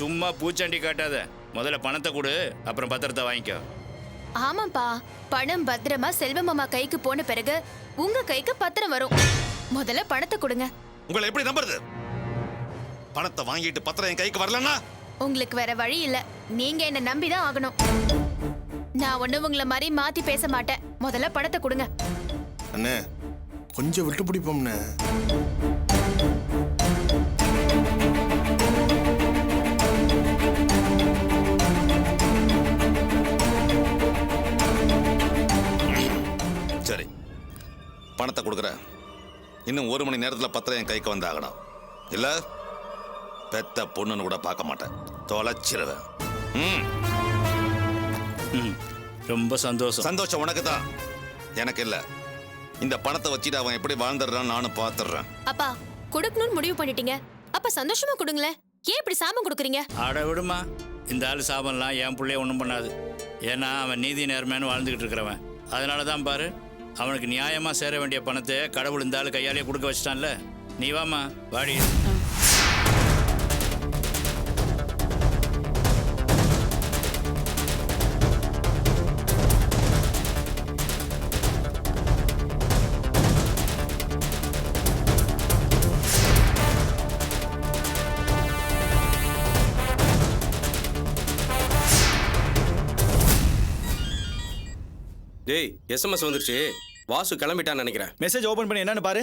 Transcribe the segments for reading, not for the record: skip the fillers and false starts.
சும்மா பூச்சாண்டி காட்டாத. முதல்ல பணத்தை கொடு, அப்புறம் பத்திரத்தை வாங்கிக்கோ. ஆமாப்பா, பணம் பத்திரமா செல்வமாமா கைக்கு போன பிறகு உங்க கைக்கு பத்திரம் வரும். முதல்ல பணத்தை கொடுங்க. உங்களை எப்படி நம்புறது? பணத்தை வாங்கிட்டு பத்திரம் என் கைக்கு வரலன்னா உங்களுக்கு வேற வழி இல்ல. நீங்க என்ன நம்பிதான் ஆகணும். நான் ஒண்ணு உங்களை மாதிரி மாத்தி பேச மாட்டேன். முதல்ல பணத்தை கொடுங்க. அண்ணே கொஞ்சம் விட்டு பிடிப்போம்ண்ணே. சரி, பணத்தை கொடுக்குறேன். இன்னும் 1 மணி நேரத்தில் பத்திரம் என் கைக்கு வந்தாகணும். இல்ல பெத்த பொண்ணுன்னு கூட பார்க்க மாட்டேன், தொலைச்சிருவேன். ரொம்ப சந்தோஷம். சந்தோஷம் உனக்கு தான், எனக்கு இல்ல. இந்த பணத்தை வச்சுட்டு அவன் எப்படி வாழ்ந்துடுறான்னு நானும் பார்த்துடுறேன். அப்பா, கொடுக்கணும்னு முடிவு பண்ணிட்டீங்க, அப்ப சந்தோஷமா கொடுங்களேன். ஏன் இப்படி சாபம் கொடுக்குறீங்க? ஆட விடுமா, இந்த ஆள் சாபம்லாம் என் பிள்ளைய ஒன்றும் பண்ணாது. ஏன்னா அவன் நீதி நேர்மைன்னு வாழ்ந்துக்கிட்டு இருக்கிறவன். அதனால தான் பாரு, அவனுக்கு நியாயமாக சேர வேண்டிய பணத்தை கடவுள் இந்த ஆள் கையாலேயே கொடுக்க வச்சிட்டான்ல. நீ வாமா, வாடி. டேய், எஸ்எம்எஸ் வந்துருச்சு. வாசு கிளம்பிட்டான்னு நினைக்கிறேன். மெசேஜ் ஓபன் பண்ணி என்னன்னு பாரு.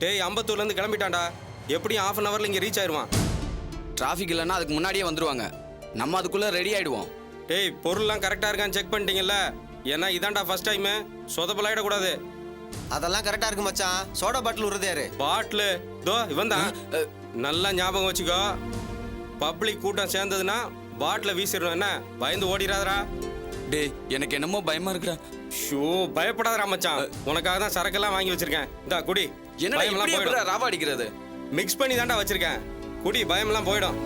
டேய், அம்பத்தூர்லேருந்து கிளம்பிட்டான்டா. எப்படியும் 1/2 ஹவர்ல இங்கே ரீச் ஆயிடுவான். டிராஃபிக் இல்லைன்னா அதுக்கு முன்னாடியே வந்துருவாங்க. நம்ம அதுக்குள்ளே ரெடி ஆகிடுவோம். டேய், பொருள்லாம் கரெக்டாக இருக்கான்னு செக் பண்ணிட்டீங்கல்ல? ஏன்னா இதான்டா ஃபர்ஸ்ட் டைமு, சொதப்பலாயிடக்கூடாது. அதெல்லாம் கரெக்டா இருக்கு மச்சான். சோடா பாட்டில் உருது யாரு? பாட்டிலு தோ இவன் தான். நல்லா ஞாபகம் வச்சுக்கோ, பப்ளிக் கூட்டம் சேர்ந்ததுன்னா பாட்டில் வீசிடணும். என்ன பயந்து ஓடிடாதரா? டேய், எனக்கு என்னமோ பயமா இருக்குடா. ஷோ, பயப்படாதரா மச்சான். உனக்காக தான் சரக்கெல்லாம் வாங்கி வச்சிருக்கேன். இந்தா குடி. என்ன ராவா அடிக்கிறது? மிக்ஸ் பண்ணி தான்டா வச்சிருக்கேன். குடி, பயமெல்லாம் போயிடும்.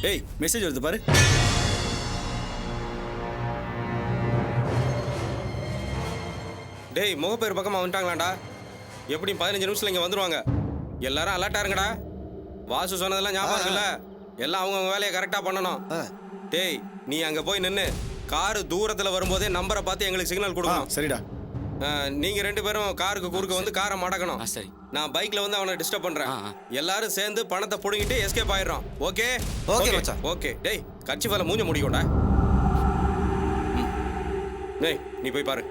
ஏய், மெசேஜ் வருது பாரு. டேய், முகப்பேர் பக்கமாக வந்துட்டாங்களாண்டா. எப்படியும் 15 நிமிஷத்துல இங்கே வந்துருவாங்க. எல்லாரும் அலர்ட்டா இருங்கடா. வாசு சொன்னதெல்லாம் ஞாபகம் இருக்குல்ல? எல்லாம் அவங்கவுங்க வேலையை கரெக்டாக பண்ணணும். டேய், நீ அங்கே போய் நின்று காரு தூரத்தில் வரும்போதே நம்பரை பார்த்து எங்களுக்கு சிக்னல் கொடுக்கணும். சரிடா. நீங்கள் 2 பேரும் காருக்கு குறுக்க வந்து காரை மடக்கணும். சரி. நான் பைக்கில் வந்து அவனை டிஸ்டர்ப் பண்ணுறேன். எல்லாரும் சேர்ந்து பணத்தை பிடுங்கிட்டு எஸ்கேப் ஆயிடுறோம். ஓகே? ஓகே மச்சான். ஓகே. டேய், கட்சி வேலை மூஞ்ச முடியும்டா. டேய், நீ போய் பாரு.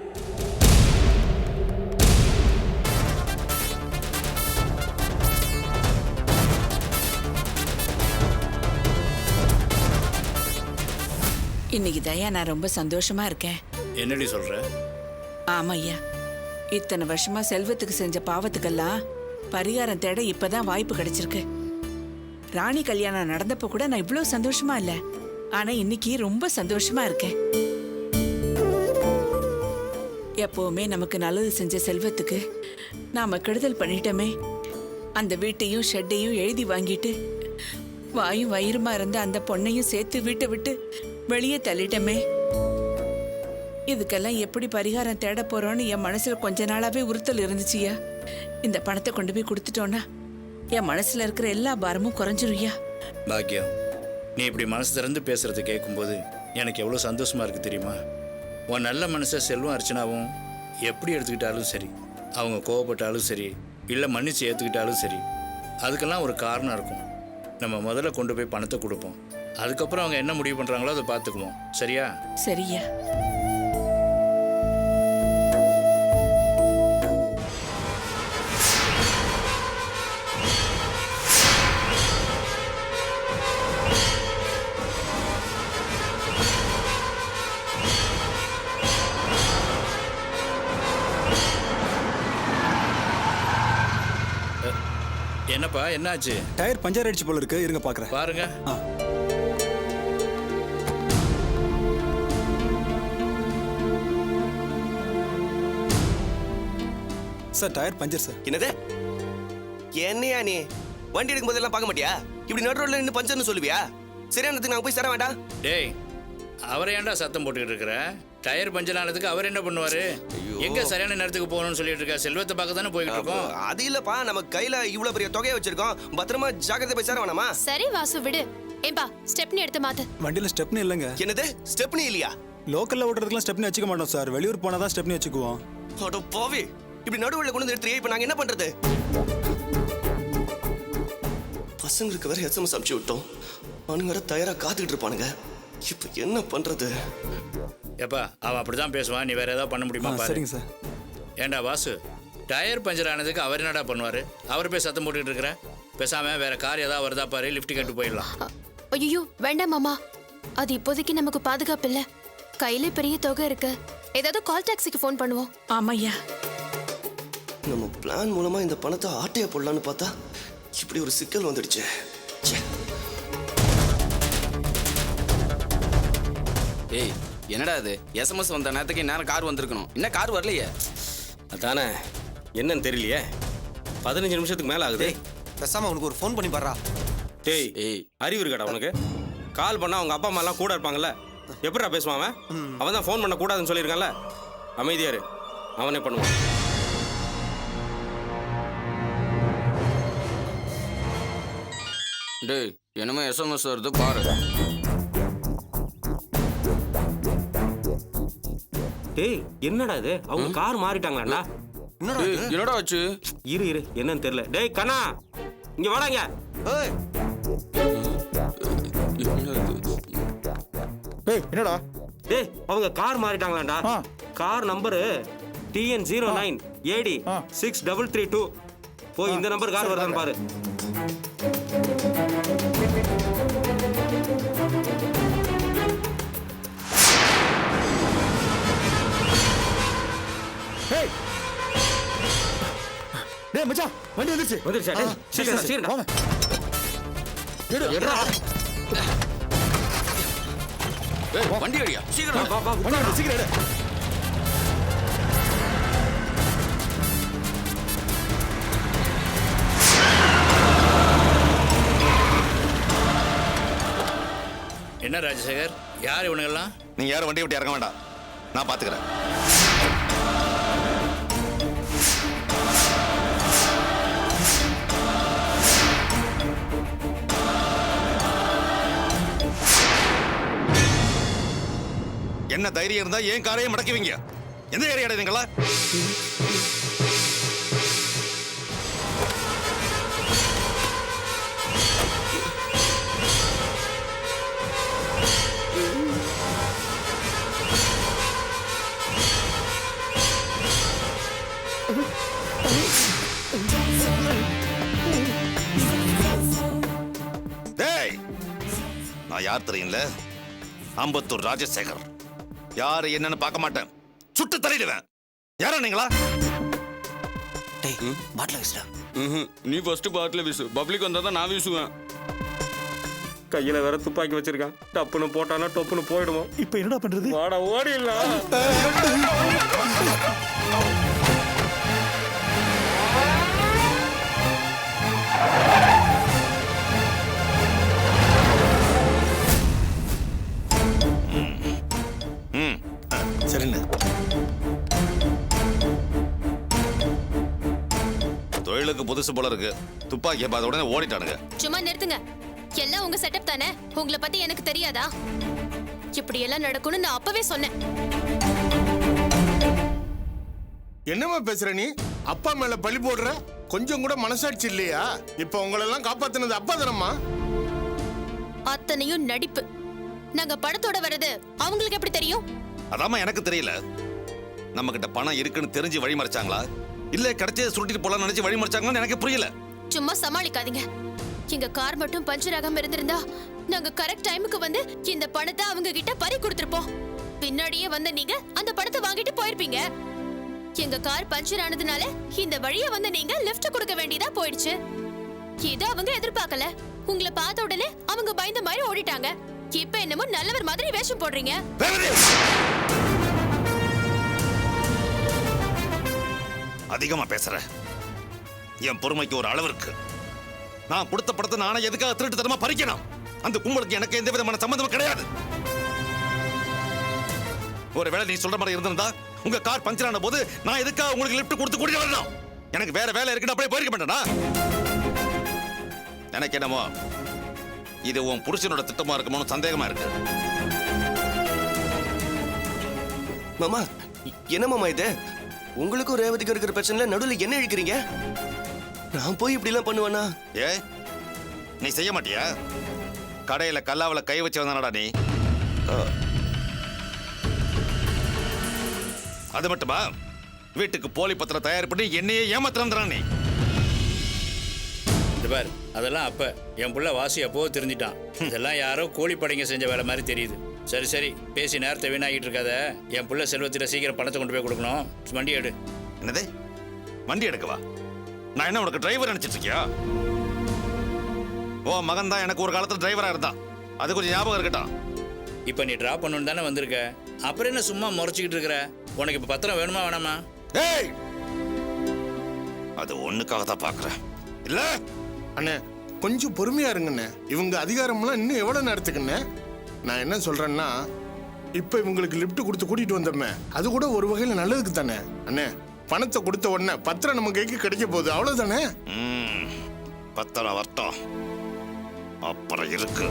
இன்னைக்கு தயா நான் ரொம்ப சந்தோஷமா இருக்கேன். என்னடி சொல்ற? ஆமா ஐயா, இத்தனை வருஷமா செல்வத்துக்கு செஞ்ச பாவத்துக்கெல்லாம் பரிகாரம் தேட இப்பதான் வாய்ப்பு கிடைச்சிருக்கு. ராணி கல்யாணம் நடந்தப்ப கூட நான் இவ்வளவு சந்தோஷமா இல்ல, ஆனா இன்னைக்கு ரொம்ப சந்தோஷமா இருக்கேன். எப்பவுமே நமக்கு நல்லது செஞ்ச செல்வத்துக்கு நாம கெடுதல் பண்ணிட்டோமே. அந்த வீட்டையும் ஷெட்டையும் எழுதி வாங்கிட்டு வாயும் வயிறுமா இருந்த அந்த பொண்ணையும் சேர்த்து வீட்டை விட்டு வெளியே தள்ளிட்டோமே. இதுக்கெல்லாம் எப்படி பரிகாரம் தேட போறோன்னு என் மனசுல கொஞ்ச நாளாவே உறுத்தல் இருந்துச்சுயா. இந்த பணத்தை கொண்டு போய் கொடுத்துட்டோன்னா என் மனசுல இருக்கிற எல்லா பாரமும் குறைஞ்சிருயா. பாக்கியம், நீ இப்படி மனசு திறந்து பேசுறது கேட்கும்போது எனக்கு எவ்வளோ சந்தோஷமா இருக்கு தெரியுமா? உன் நல்ல மனசை செல்வம் அர்ச்சனாவும் எப்படி எடுத்துக்கிட்டாலும் சரி, அவங்க கோவப்பட்டாலும் சரி, இல்லை மன்னிச்சு ஏற்றுக்கிட்டாலும் சரி, அதுக்கெல்லாம் ஒரு காரணம் இருக்கும். நம்ம முதல்ல கொண்டு போய் பணத்தை கொடுப்போம், அதுக்கப்புறம் அவங்க என்ன முடிவு பண்ணுறாங்களோ அதை பார்த்துக்குவோம். சரியா? சரியா. என்னப்பா, என்னாச்சு? டயர் பஞ்சர் அடிச்சு போல இருக்கு. இருங்க பாக்குறேன். பாருங்க. Sir tyre puncture sir. என்னது என்னையா நீ வண்டி எடுக்கும் போதெல்லாம் பார்க்க மாட்டியா? இப்படி நடு ரோட்ல நின்று பஞ்சர்னு சொல்லுவியா? சரியானதுக்கு நாங்கள் போய் தர வேண்டாம். டேய் அவரை ஏன்டா சத்தம் போட்டுக்கிட்டு இருக்கிற? டயர் பஞ்சர் ஆனதுக்கு அவர் என்ன பண்ணுவாரு? எங்க சரியான நேரத்துக்கு போகணும்னு சொல்லிட்டு இருக்க? செல்வத்தை பார்க்க தானே போய்கிட்டு இருக்கோம். அது இல்லப்பா, நம்ம கையில இவ்வளவு பெரிய தொகையை வச்சிருக்கோம். பத்திரமா ஜாக்கிரதை போய் சேர வேணாமா? சரி வாசு விடு. ஏம்பா ஸ்டெப்னி எடுத்து மாத்து. வண்டியில் ஸ்டெப்னி இல்லைங்க. என்னது ஸ்டெப்னி இல்லையா? லோக்கல்ல ஓட்டுறதுக்குலாம் ஸ்டெப்னி வச்சுக்க மாட்டோம் சார். வெளியூர் போனால் தான் ஸ்டெப்னி வச்சுக்குவோம். அட பாவி, இப்படி நடுவுல கொண்டு வந்து எடுத்துறியே, இப்போ நாங்க என்ன பண்றது? பசங்களுக்கு வேற எஸ்எம்எஸ் அனுப்பிச்சு விட்டோம். அவனுங்க வேற தயாரா காத்துக்கிட்டு இருப்பானுங்க. இப்போ என்ன பண்றது? ஏப்பா அவன் அப்படிதான் பேசுவான். நீ வேற ஏதாவது பண்ண முடியுமா பாரு. சரிங்க சார். ஏண்டா வாசு, டயர் பஞ்சர் ஆனதுக்கு அவர் என்னடா பண்ணுவாரு? அவர் போய் சத்தம் போட்டுக்கிட்டு இருக்கிற? பேசாம வேற கார் ஏதாவது வருதா பாரு, லிஃப்ட் கட்டு போயிடலாம். ஐயோ வேண்டாம் மாமா, அது இப்போதைக்கு நமக்கு பாதுகாப்பு இல்ல. கையில பெரிய தொகை இருக்கு. ஏதாவது கால் டாக்ஸிக்கு ஃபோன் பண்ணுவோம். ஆமாய்யா. நம்ம பிளான் மூலமா இந்த பணத்தை ஆட்டையா போடலான்னு பார்த்தா இப்படி ஒரு சிக்கல் வந்துடுச்சு. ச்சே. ஏய் என்னடா இது? எஸ்எம்எஸ் வந்த நேரத்துக்கு நேரம் கார் வந்திருக்கணும். என்ன கார் வரலையே? அதானே என்னன்னு தெரியலையே. 15 நிமிஷத்துக்கு மேல ஆகுது. பேசாம உனக்கு ஒரு ஃபோன் பண்ணி பாறா. டேய் ஏய் அறிவு இருக்காடா உனக்கு? கால் பண்ணா அவங்க அப்பா அம்மா எல்லாம் கூட இருப்பாங்கல்ல, எப்படிடா பேசுவான் அவன்? அவன் தான் ஃபோன் பண்ண கூடாதுன்னு சொல்லியிருக்கான்ல. அமைதியாரு, அவனே பண்ணுவான். டேய் என்னமோ எஸ்எம்எஸ் வருது பாரு. டேய் என்னடா இது? அவங்க கார் மாறிட்டாங்களாடா. டேய் என்னடா ஆச்சு? இரு என்னன்னு தெரியல. டேய் கண்ணா இங்க வாடாங்க. ஏய் ஏய் என்னடா? டேய் அவங்க கார் மாறிட்டாங்களாடா. Car number TN09 AD 6332. போய் இந்த நம்பர் கார் வருதான்னு பாரு. ஏய் டேய் மச்சான் வண்டி வந்துருச்சு. வந்துருச்சா? டேய் சீக்கிரம் சீக்கிரம் வாங்க. எடு. எட்ரா. ஏய் வண்டி அடியா சீக்கிரம். வா வண்டி எடு, சீக்கிரம் எடு. என்ன ராஜசேகர், யார் இவனுங்கெல்லாம்? நீங்க யாரும் வண்டியை விட்டு இறங்க வேண்டாம், நான் பாத்துக்கிறேன். என்ன தைரியம் இருந்தா ஏன் காரையே மடக்குவீங்க? எந்த ஏரியா நீங்களா? டேய் நான் யார் தெரியும்ல? அம்பத்தூர் ராஜசேகர். யாரு என்னன்னு பார்க்க மாட்டேன், சுட்டு தள்ளிடுவேன். யாரா நீங்களா? டேய் பாட்டில் வச்சுடா. நீ ஃபர்ஸ்ட் பாட்டில் வீசு. பப்ளிக் வந்தா தான் நான் வீசுவேன். கையில வேற துப்பாக்கி வச்சிருக்கான். டப்புன்னு போட்டானா டப்புன்னு போயிடுவோம். இப்போ என்னடா பண்றது? வாடா ஓடிடலாம். சரிண்ணே. தொழிலுக்கு புதுசு போல இருக்கு. துப்பாக்கியை பார்த்த உடனே ஓடிட்டானுங்க. சும்மா நிறுத்துங்க. எல்லாம் உங்க செட்டப் தானே. உங்களை பத்தி எனக்கு தெரியாதா? இப்படி எல்லாம் நடக்கும்னு நான் அப்பவே சொன்னேன். என்னம்மா பேசுற நீ? அப்பா மேல பழி போடுற? கொஞ்சம் கூட மனசாட்சி இல்லையா? இப்ப உங்களெல்லாம் காப்பாத்தினது அப்பா தானம்மா. அத்தனையும் நடிப்பு. நாங்க படத்தோட வர்றது அவங்களுக்கு எப்படி தெரியும்? அதாம்மா எனக்கு தெரியல. நம்ம கிட்ட பணம் இருக்குன்னு தெரிஞ்சு வழி மறைச்சாங்களா, இல்ல கிடைச்சதை சுருட்டிட்டு போலாம் நினைச்சு வழி மறைச்சாங்களான்னு எனக்கு புரியல. சும்மா சமாளிக்காதீங்க. எங்க கார் மட்டும் பஞ்சர் ஆகாம இருந்திருந்தா நாங்க கரெக்ட் டைமுக்கு வந்து இந்த பணத்தை அவங்க கிட்ட பறி கொடுத்திருப்போம். பின்னாடியே வந்த நீங்க அந்த பணத்தை வாங்கிட்டு போயிருப்பீங்க. எங்க கார் பஞ்சர் ஆனதுனால இந்த வழியா வந்து நீங்க லிஃப்ட் கொடுக்க வேண்டியதா போயிடுச்சு. இத அவங்க எதிர்பார்க்கல. உங்களை பார்த்த உடனே அவங்க பயந்த மாதிரி ஓடிட்டாங்க. இப்ப என்னமோ நல்லவர் மாதிரி வேஷம் போடுறீங்க. அதிகமா பேசுற. என் பொறுமைக்கு ஒரு அளவு இருக்கு. நான் கொடுத்த படத்தை நானே எதுக்காக திருட்டுத்தனமா பறிக்கணும்? அந்த கும்பலுக்கு எனக்கு எந்த விதமான சம்பந்தமும் கிடையாது. ஒருவேளை நீ சொல்ற மாதிரி இருந்திருந்தா உங்க கார் பஞ்சர் ஆன போது நான் எதுக்காக உங்களுக்கு லிஃப்ட் கொடுத்து கூட்டிட்டு வரணும்? எனக்கு வேற வேலை இருக்குன்னு அப்படியே போயிருக்க மாட்டேனா? எனக்கு என்னமோ இது உன் புருஷனோட திட்டமா இருக்குமோன்னு சந்தேகமா இருக்கு. மாமா என்ன மாமா இது? உங்களுக்கும் ரேவதிக்கும் இருக்கிற பிரச்சனைல நடுவில் என்ன இழுக்கிறீங்க? நான் போய் இப்படி எல்லாம் பண்ணுவேனா? ஏ நீ செய்ய மாட்டியா? கடையில கல்லாவில கை வச்சு வந்தானடா நீ. அது மட்டுமா, வீட்டுக்கு போலி பத்திரம் தயார் பண்ணி என்னையே ஏமாத்திரம் நீ. இந்த பார், அதெல்லாம் அப்ப என் புள்ள வாசி அப்போ தெரிஞ்சிட்டான். இதெல்லாம் யாரோ கோழிப்படைங்க செஞ்ச வேலை மாதிரி தெரியுது. சரி சரி, பேசி நேரத்தை வீணாகிட்டு இருக்காத. என் புள்ள செல்வத்திட்ட சீக்கிரம் பணத்தை கொண்டு போய் கொடுக்கணும். வண்டி எடு. என்னது வண்டி எடுக்கவா? நான் என்ன உனக்கு டிரைவர் நினைச்சிட்டு இருக்கியா? ஓ மகன் தான் எனக்கு ஒரு காலத்துல டிரைவரா இருந்தான். அது கொஞ்சம் ஞாபகம் இருக்கட்டும். இப்போ நீ டிராப் பண்ணணும்னு தானே வந்திருக்க. அப்புறம் என்ன சும்மா முறைச்சிக்கிட்டு இருக்கிற? உனக்கு இப்போ பத்திரம் வேணுமா வேணாமா? ஏய், அது ஒண்ணுக்காக தான் பாக்குறேன். இல்ல அண்ணே கொஞ்சம் பொறுமையா இருங்கண்ணே. இவங்க அதிகாரம்லாம் இன்னும் எவ்வளவு நேரத்துக்குண்ணே? நான் என்ன சொல்றேன்னா, இப்ப இவங்களுக்கு லிஃப்ட் கொடுத்து கூட்டிட்டு வந்தோமே, அது கூட ஒரு வகையில் நல்லதுக்கு தானே அண்ணே. பணத்தை கொடுத்த உடனே பத்திரம் நம்ம கைக்கு கிடைக்க போகுது, அவ்வளவுதானே? பத்திரம் வரட்டும், அப்புறம் இருக்கு.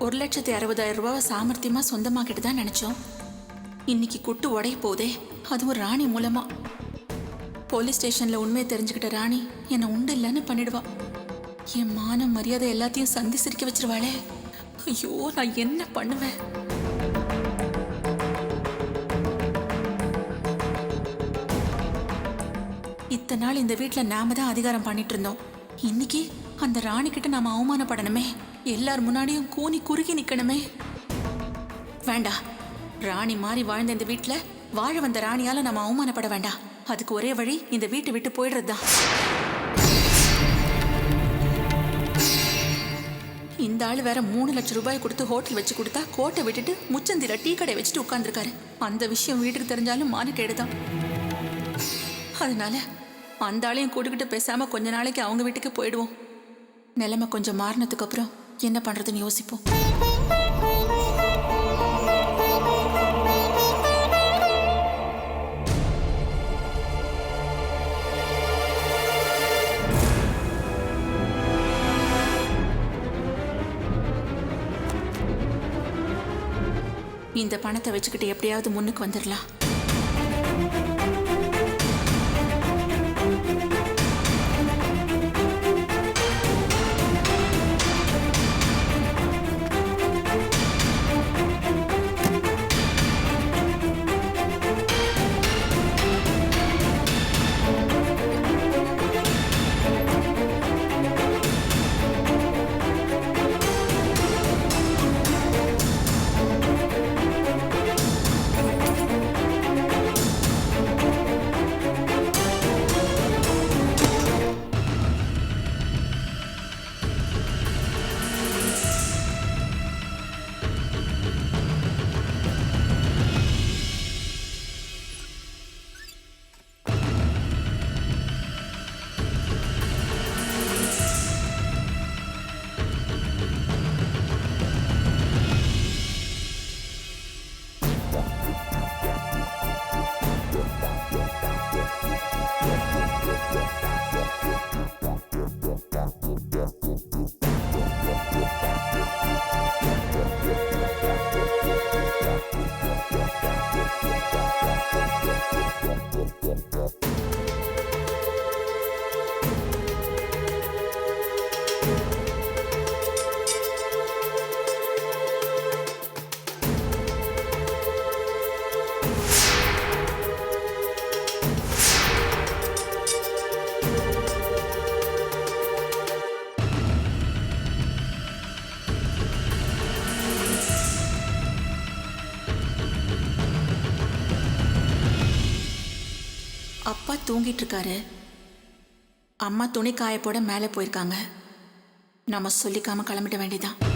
₹1,60,000 சாமர்த்தியமா சொந்தமாக்கிட்டு தான் நினைச்சோம். இன்னைக்கு குட்டு உடைய போதே, அதுவும் ராணி மூலமா. போலீஸ் ஸ்டேஷன்ல உண்மையை தெரிஞ்சுக்கிட்ட ராணி என்னை உண்டு இல்லைன்னு பண்ணிடுவா. என் மான மரியாதை எல்லாத்தையும் சந்தி சிரிக்க வச்சிருவாளே. ஐயோ, நான் என்ன பண்ணுவேன்? இத்தனை நாள் இந்த வீட்டில் நாம தான் அதிகாரம் பண்ணிட்டு இருந்தோம். இன்னைக்கு அந்த ராணி கிட்ட நாம அவமானப்படணுமே, எல்லார் முன்னாடியும் கூனி குறுகி நிக்கணுமே. வேண்டாம், ராணி மாறி வாழ்ந்த இந்த வீட்டில் வாழ வந்த ராணியால நாம அவமானப்பட வேண்டாம். அதுக்கு ஒரே வழி இந்த வீட்டை விட்டு போயிடுறதுதான். இந்த ஆள் வேற 3 லட்சம் ரூபாய் கொடுத்து ஹோட்டல் வச்சு கொடுத்தா கோட்டை விட்டுட்டு முச்சந்தில டீ கடை வச்சுட்டு உட்கார்ந்துருக்காரு. அந்த விஷயம் வீட்டுக்கு தெரிஞ்சாலும் மானிட்டேடுதான். அதனால அந்த ஆளையும் கூட்டுக்கிட்டு பேசாம கொஞ்ச நாளைக்கு அவங்க வீட்டுக்கு போயிடுவோம். நிலைமை கொஞ்சம் மாறினதுக்கு அப்புறம் என்ன பண்றதுன்னு யோசிப்போம். இந்த பணத்தை வச்சுக்கிட்டு எப்படியாவது முன்னுக்கு வந்துடலாம். அப்பா தூங்கிட்டு இருக்காரு. அம்மா துணி காய போட மேலே போயிருக்காங்க. நம்ம சொல்லிக்காம கிளம்பிட வேண்டியதான்.